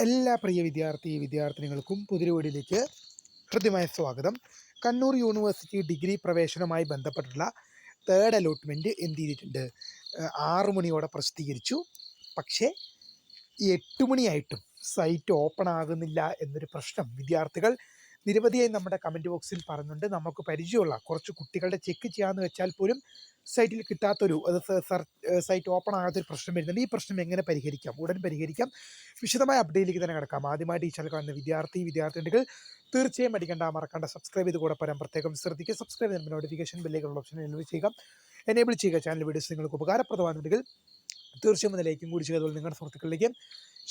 എല്ലാ പ്രിയ വിദ്യാർത്ഥിനികൾക്കും പുതിയൊരു വീഡിയോയിലേക്ക് ഹൃദ്യമായ സ്വാഗതം. കണ്ണൂർ യൂണിവേഴ്സിറ്റി ഡിഗ്രി പ്രവേശനവുമായി ബന്ധപ്പെട്ടുള്ള തേർഡ് അലോട്ട്മെൻറ്റ് എന്ത് ചെയ്തിട്ടുണ്ട്? 6 മണിയോടെ പ്രസിദ്ധീകരിച്ചു. പക്ഷേ 8 മണിയായിട്ടും സൈറ്റ് ഓപ്പൺ ആകുന്നില്ല എന്നൊരു പ്രശ്നം വിദ്യാർത്ഥികൾ നിരവധിയായി നമ്മുടെ കമൻറ്റ് ബോക്സിൽ പറയുന്നുണ്ട്. നമുക്ക് പരിചയമുള്ള കുറച്ച് കുട്ടികളുടെ ചെക്ക് ചെയ്യാമെന്ന് വെച്ചാൽ പോലും സൈറ്റിൽ കിട്ടാത്തൊരു സൈറ്റ് ഓപ്പൺ ആകാത്തൊരു പ്രശ്നം വരുന്നുണ്ട്. ഈ പ്രശ്നം എങ്ങനെ പരിഹരിക്കാം? ഉടൻ പരിഹരിക്കാം. വിശദമായ അപ്ഡേറ്റിലേക്ക് തന്നെ കിടക്കാം. ആദ്യമായിട്ട് ഈ ചാനൽ കാണുന്ന വിദ്യാർത്ഥിനികൾ തീർച്ചയായും മറക്കണ്ട സബ്സ്ക്രൈബ് ചെയ്ത് കൂടെ പറയാൻ പ്രത്യേകം ശ്രദ്ധിക്കുക. സബ്സ്ക്രൈബ് ചെയ്യുമ്പോൾ നോട്ടിഫിക്കേഷൻ ബെല്ലേക്കുള്ള ഓപ്ഷൻ എനേബിൾ ചെയ്യുക. ചാനൽ വീഡിയോസ് നിങ്ങൾക്ക് ഉപകാരപ്രദമാകുന്നുണ്ടെങ്കിൽ തീർച്ചയായും ഒന്ന് ലൈക്കും കൂടി ചെയ്തതുപോലെ നിങ്ങളുടെ സുഹൃത്തുക്കളിലേക്ക്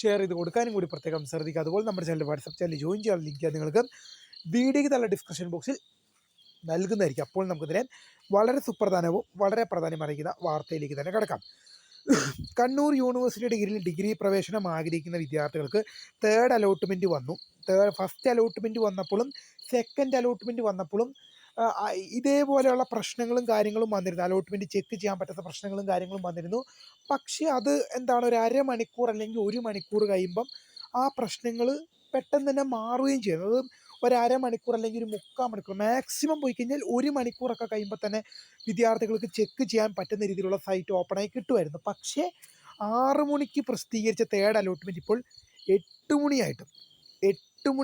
ഷെയർ ചെയ്ത് കൊടുക്കാനും കൂടി പ്രത്യേകം ശ്രദ്ധിക്കുക. അതുപോലെ നമ്മുടെ ചാനൽ വാട്സപ്പ് ചാനൽ ജോയിൻ ചെയ്യാൻ ലിങ്ക് നിങ്ങൾക്ക് വീഡിയോയ്ക്ക് നല്ല ഡിസ്ക്രിപ്ഷൻ ബോക്സിൽ നൽകുന്നതായിരിക്കും. അപ്പോൾ നമുക്കിതിനെ വളരെ സുപ്രധാനവും വളരെ പ്രാധാന്യം അറിയിക്കുന്ന വാർത്തയിലേക്ക് തന്നെ കിടക്കാം. കണ്ണൂർ യൂണിവേഴ്സിറ്റി ഡിഗ്രി പ്രവേശനം ആഗ്രഹിക്കുന്ന വിദ്യാർത്ഥികൾക്ക് തേർഡ് അലോട്ട്മെൻറ്റ് വന്നു. ഫസ്റ്റ് അലോട്ട്മെൻറ്റ് വന്നപ്പോഴും സെക്കൻഡ് അലോട്ട്മെൻറ്റ് വന്നപ്പോഴും ഇതേപോലെയുള്ള പ്രശ്നങ്ങളും കാര്യങ്ങളും വന്നിരുന്നു. അലോട്ട്മെൻറ്റ് ചെക്ക് ചെയ്യാൻ പറ്റാത്ത പ്രശ്നങ്ങളും കാര്യങ്ങളും വന്നിരുന്നു. പക്ഷേ അത് എന്താണ്, ഒരു അരമണിക്കൂർ അല്ലെങ്കിൽ 1 മണിക്കൂർ കഴിയുമ്പം ആ പ്രശ്നങ്ങൾ പെട്ടെന്ന് തന്നെ മാറുകയും ചെയ്യുന്നത്. ഒരു അരമണിക്കൂർ അല്ലെങ്കിൽ ഒരു 3/4 മണിക്കൂർ മാക്സിമം പോയി കഴിഞ്ഞാൽ 1 മണിക്കൂറൊക്കെ കഴിയുമ്പോൾ തന്നെ വിദ്യാർത്ഥികൾക്ക് ചെക്ക് ചെയ്യാൻ പറ്റുന്ന രീതിയിലുള്ള സൈറ്റ് ഓപ്പണായി കിട്ടുമായിരുന്നു. പക്ഷേ 6 മണിക്ക് പ്രസിദ്ധീകരിച്ച തേർഡ് അലോട്ട്മെൻറ്റ് ഇപ്പോൾ 8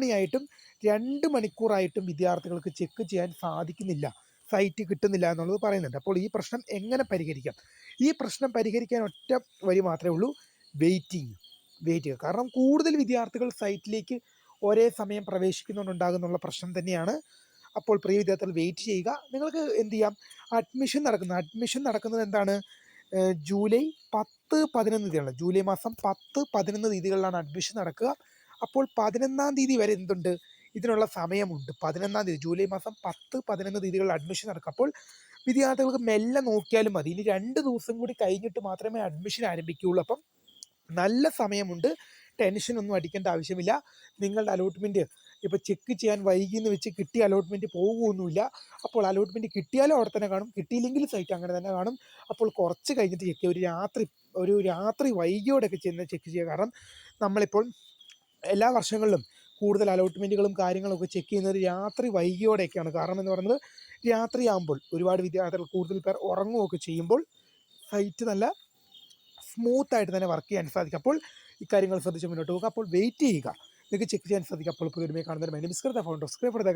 മണിയായിട്ടും 2 മണിക്കൂറായിട്ടും വിദ്യാർത്ഥികൾക്ക് ചെക്ക് ചെയ്യാൻ സാധിക്കുന്നില്ല, സൈറ്റ് കിട്ടുന്നില്ല എന്നുള്ളത് പറയുന്നുണ്ട്. അപ്പോൾ ഈ പ്രശ്നം എങ്ങനെ പരിഹരിക്കാം? ഈ പ്രശ്നം പരിഹരിക്കാൻ ഒറ്റ വഴി മാത്രമേ ഉള്ളൂ: വെയിറ്റ്. കാരണം കൂടുതൽ വിദ്യാർത്ഥികൾ സൈറ്റിലേക്ക് ഒരേ സമയം പ്രവേശിക്കുന്നുണ്ടാകുന്നുള്ള പ്രശ്നം തന്നെയാണ്. അപ്പോൾ പ്രിയ വിദ്യാർത്ഥികൾ വെയിറ്റ് ചെയ്യുക. നിങ്ങൾക്ക് എന്ത് ചെയ്യാം? അഡ്മിഷൻ നടക്കുന്നത് എന്താണ്? ജൂലൈ 10, 11 തീയതിയാണ്. ജൂലൈ മാസം 10, 11 തീയതികളിലാണ് അഡ്മിഷൻ നടക്കുക. അപ്പോൾ 11-ാം തീയതി വരെ എന്തുണ്ട്? ഇതിനുള്ള സമയമുണ്ട്. 11-ാം തീയതി ജൂലൈ മാസം 10, 11 തീയതികളിൽ അഡ്മിഷൻ നടക്കുക. അപ്പോൾ വിദ്യാർത്ഥികൾക്ക് മെല്ലെ നോക്കിയാലും മതി. ഇനി 2 ദിവസം കൂടി കഴിഞ്ഞിട്ട് മാത്രമേ അഡ്മിഷൻ ആരംഭിക്കുകയുള്ളൂ. അപ്പം നല്ല സമയമുണ്ട്. ടെൻഷനൊന്നും അടിക്കേണ്ട ആവശ്യമില്ല. നിങ്ങളുടെ അലോട്ട്മെൻറ്റ് ഇപ്പോൾ ചെക്ക് ചെയ്യാൻ വൈകിയെന്ന് വെച്ച് കിട്ടിയ അലോട്ട്മെൻറ്റ് പോകുകയൊന്നുമില്ല. അപ്പോൾ അലോട്ട്മെൻറ്റ് കിട്ടിയാലും അവിടെ തന്നെ കാണും, കിട്ടിയില്ലെങ്കിൽ സൈറ്റ് അങ്ങനെ തന്നെ കാണും. അപ്പോൾ കുറച്ച് കഴിഞ്ഞിട്ട് ചെക്ക് ചെയ്യുക. ഒരു രാത്രി വൈകിയോടെയൊക്കെ ചെക്ക് ചെയ്യുക. കാരണം നമ്മളിപ്പോൾ എല്ലാ വർഷങ്ങളിലും കൂടുതൽ അലോട്ട്മെൻറ്റുകളും കാര്യങ്ങളൊക്കെ ചെക്ക് ചെയ്യുന്നത് രാത്രി വൈകിയോടെയൊക്കെയാണ്. കാരണം എന്ന് പറയുന്നത്, രാത്രിയാകുമ്പോൾ ഒരുപാട് വിദ്യാർത്ഥികൾ കൂടുതൽ പേർ ഉറങ്ങുകയൊക്കെ ചെയ്യുമ്പോൾ സൈറ്റ് നല്ല സ്മൂത്തായിട്ട് തന്നെ വർക്ക് ചെയ്യാൻ സാധിക്കും. അപ്പോൾ ഇക്കാര്യങ്ങൾ ശ്രദ്ധിച്ച് മുന്നോട്ട് പോകുക. അപ്പോൾ വെയിറ്റ് ചെയ്യുക, നിങ്ങൾക്ക് ചെക്ക് ചെയ്യാൻ സാധിക്കും. അപ്പോൾ പുതിയ കാണുന്നതിന് my name is Krita, founder of script.